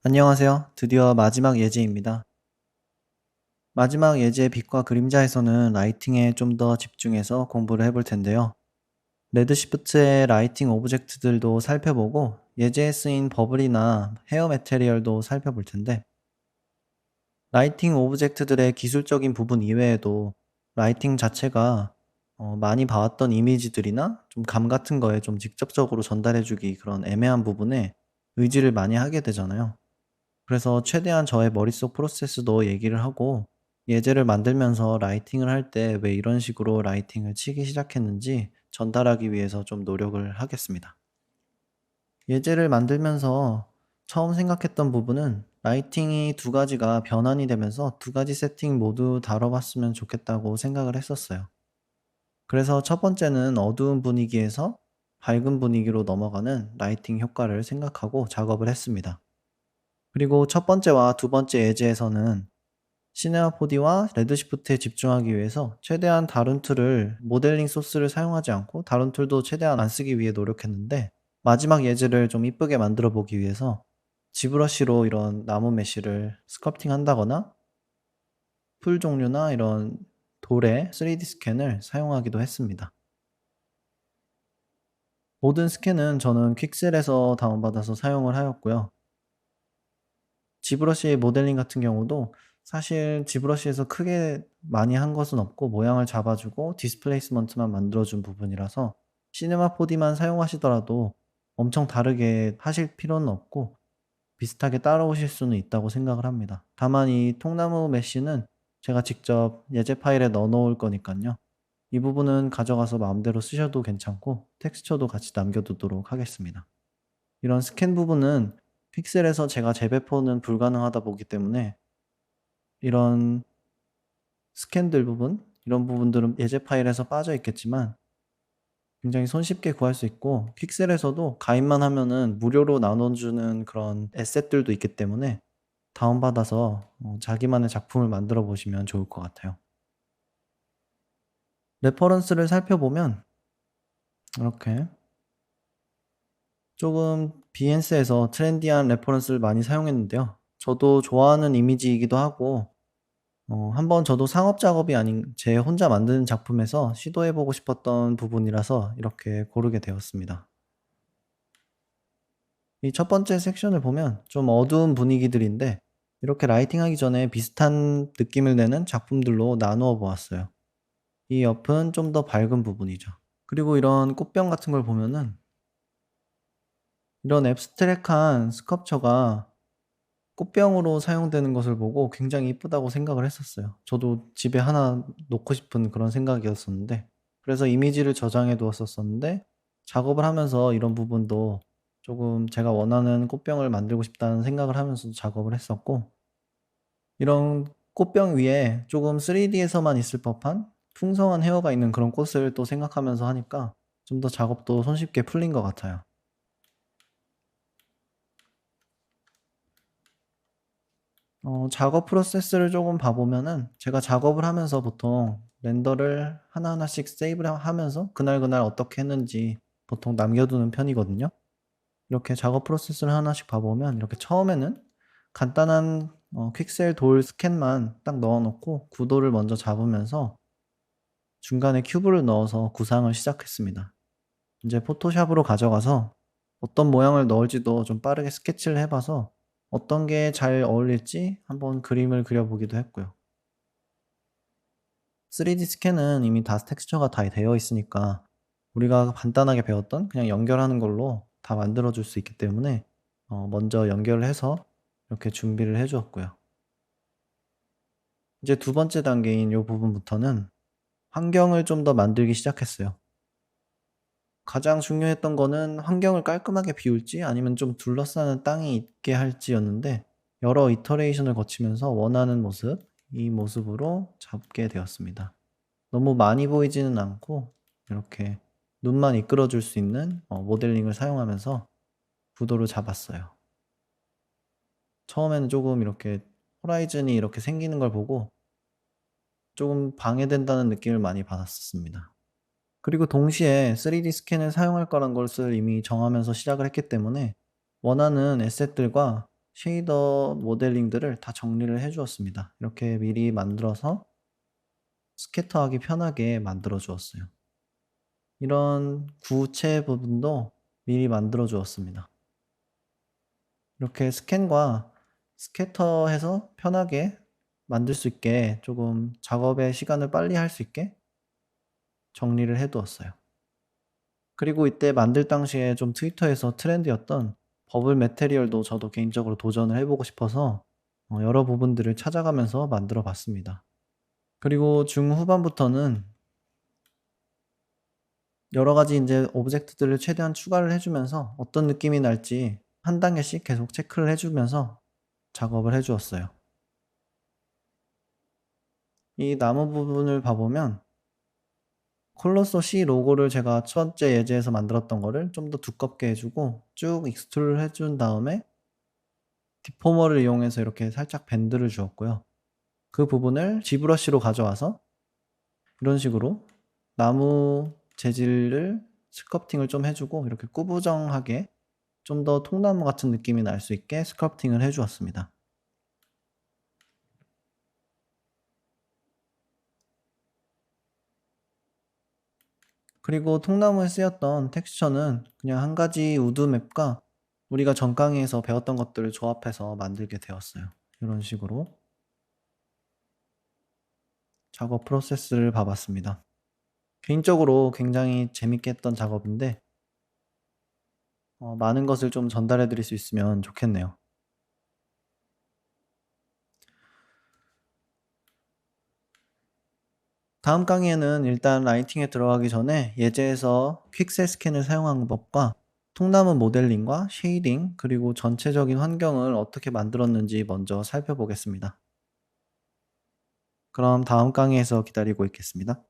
안녕하세요. 드디어 마지막 예제입니다. 마지막 예제 빛과 그림자에서는 라이팅에 좀 더 집중해서 공부를 해볼 텐데요. 레드시프트의 라이팅 오브젝트들도 살펴보고 예제에 쓰인 버블이나 헤어 매테리얼도 살펴볼 텐데, 라이팅 오브젝트들의 기술적인 부분 이외에도 라이팅 자체가 많이 봐왔던 이미지들이나 좀 감 같은 거에 좀 직접적으로 전달해주기, 그런 애매한 부분에 의지를 많이 하게 되잖아요. 그래서 최대한 저의 머릿속 프로세스도 얘기를 하고, 예제를 만들면서 라이팅을 할 때 왜 이런 식으로 라이팅을 치기 시작했는지 전달하기 위해서 좀 노력을 하겠습니다. 예제를 만들면서 처음 생각했던 부분은, 라이팅이 두 가지가 변환이 되면서 두 가지 세팅 모두 다뤄봤으면 좋겠다고 생각을 했었어요. 그래서 첫 번째는 어두운 분위기에서 밝은 분위기로 넘어가는 라이팅 효과를 생각하고 작업을 했습니다. 그리고 첫 번째와 두 번째 예제에서는 시네마 4D와 레드시프트에 집중하기 위해서 최대한 다른 툴을, 모델링 소스를 사용하지 않고 다른 툴도 최대한 안 쓰기 위해 노력했는데, 마지막 예제를 좀 이쁘게 만들어 보기 위해서 지브러쉬로 이런 나무 메쉬를 스컬프팅 한다거나 풀 종류나 이런 돌의 3D 스캔을 사용하기도 했습니다. 모든 스캔은 저는 퀵셀에서 다운받아서 사용을 하였고요. 지브러시 모델링 같은 경우도 사실 지브러시에서 크게 많이 한 것은 없고, 모양을 잡아 주고 디스플레이스먼트만 만들어 준 부분이라서 시네마 4D만 사용하시더라도 엄청 다르게 하실 필요는 없고 비슷하게 따라오실 수는 있다고 생각을 합니다. 다만 이 통나무 메쉬는 제가 직접 예제 파일에 넣어 놓을 거니깐요. 이 부분은 가져가서 마음대로 쓰셔도 괜찮고 텍스처도 같이 남겨 두도록 하겠습니다. 이런 스캔 부분은 픽셀에서 제가 재배포는 불가능하다 보기 때문에, 이런 스캔들 부분, 이런 부분들은 예제 파일에서 빠져 있겠지만 굉장히 손쉽게 구할 수 있고, 픽셀에서도 가입만 하면은 무료로 나눠 주는 그런 에셋들도 있기 때문에 다운받아서 자기만의 작품을 만들어 보시면 좋을 것 같아요. 레퍼런스를 살펴보면 이렇게 조금 비엔스에서 트렌디한 레퍼런스를 많이 사용했는데요. 저도 좋아하는 이미지이기도 하고, 한번 저도 상업 작업이 아닌 제 혼자 만드는 작품에서 시도해 보고 싶었던 부분이라서 이렇게 고르게 되었습니다. 이 첫 번째 섹션을 보면 좀 어두운 분위기들인데, 이렇게 라이팅하기 전에 비슷한 느낌을 내는 작품들로 나누어 보았어요. 이 옆은 좀 더 밝은 부분이죠. 그리고 이런 꽃병 같은 걸 보면은, 이런 앱스트랙한 스컬프처가 꽃병으로 사용되는 것을 보고 굉장히 이쁘다고 생각을 했었어요. 저도 집에 하나 놓고 싶은 그런 생각이었었는데, 그래서 이미지를 저장해 두었었었는데, 작업을 하면서 이런 부분도 조금 제가 원하는 꽃병을 만들고 싶다는 생각을 하면서도 작업을 했었고, 이런 꽃병 위에 조금 3D에서만 있을 법한 풍성한 헤어가 있는 그런 꽃을 또 생각하면서 하니까 좀 더 작업도 손쉽게 풀린 것 같아요. 작업 프로세스를 조금 봐 보면은, 제가 작업을 하면서 보통 렌더를 하나하나씩 세이브를 하면서 그날그날 어떻게 했는지 보통 남겨 두는 편이거든요. 이렇게 작업 프로세스를 하나씩 봐 보면, 이렇게 처음에는 간단한 퀵셀 돌 스캔만 딱 넣어 놓고 구도를 먼저 잡으면서 중간에 큐브를 넣어서 구상을 시작했습니다. 인제 포토샵으로 가져가서 어떤 모양을 넣을지도 좀 빠르게 스케치를 해 봐서 어떤 게 잘 어울릴지 한번 그림을 그려 보기도 했고요. 3D 스캔은 이미 다 텍스처가 다 되어 있으니까 우리가 간단하게 배웠던 그냥 연결하는 걸로 다 만들어 줄 수 있기 때문에 먼저 연결을 해서 이렇게 준비를 해 주었고요. 이제 두 번째 단계인 요 부분부터는 환경을 좀 더 만들기 시작했어요. 가장 중요했던 거는 환경을 깔끔하게 비울지 아니면 좀 둘러싸는 땅이 있게 할지였는데, 여러 이터레이션을 거치면서 원하는 모습, 이 모습으로 잡게 되었습니다. 너무 많이 보이지는 않고 이렇게 눈만 이끌어 줄 수 있는 모델링을 사용하면서 구도를 잡았어요. 처음에는 조금 이렇게 호라이즌이 이렇게 생기는 걸 보고 조금 방해된다는 느낌을 많이 받았었습니다. 그리고 동시에 3D 스캔을 사용할 거란 것을 이미 정하면서 시작을 했기 때문에 원하는 에셋들과 쉐이더 모델링들을 다 정리를 해 주었습니다. 이렇게 미리 만들어서 스캐터하기 편하게 만들어 주었어요. 이런 구체 부분도 미리 만들어 주었습니다. 이렇게 스캔과 스캐터해서 편하게 만들 수 있게 조금 작업의 시간을 빨리 할 수 있게 정리를 해 두었어요. 그리고 이때 만들 당시에 좀 트위터에서 트렌드였던 버블 매테리얼도 저도 개인적으로 도전을 해 보고 싶어서 여러 부분들을 찾아가면서 만들어 봤습니다. 그리고 중후반부터는 여러 가지 인제 오브젝트들을 최대한 추가를 해 주면서 어떤 느낌이 날지 한 단계씩 계속 체크를 해 주면서 작업을 해 주었어요. 이 나무 부분을 봐 보면 콜로소 C 로고를 제가 첫 번째 예제에서 만들었던 거를 좀 더 두껍게 해 주고 쭉 익스트루드를 해준 다음에 디포머를 이용해서 이렇게 살짝 밴드를 주었고요. 그 부분을 G브러쉬로 가져와서 이런 식으로 나무 재질을 스컬프팅을 좀 해 주고 이렇게 꾸부정하게 좀 더 통나무 같은 느낌이 날 수 있게 스컬프팅을 해 주었습니다. 그리고 통나무에 쓰였던 텍스처는 그냥 한 가지 우드 맵과 우리가 전 강의에서 배웠던 것들을 조합해서 만들게 되었어요. 이런 식으로 작업 프로세스를 봐 봤습니다. 개인적으로 굉장히 재밌게 했던 작업인데 많은 것을 좀 전달해 드릴 수 있으면 좋겠네요. 다음 강의에는 일단 라이팅에 들어가기 전에 예제에서 퀵셀 스캔을 사용하는 법과 통나무 모델링과 쉐이딩 그리고 전체적인 환경을 어떻게 만들었는지 먼저 살펴보겠습니다. 그럼 다음 강의에서 기다리고 있겠습니다.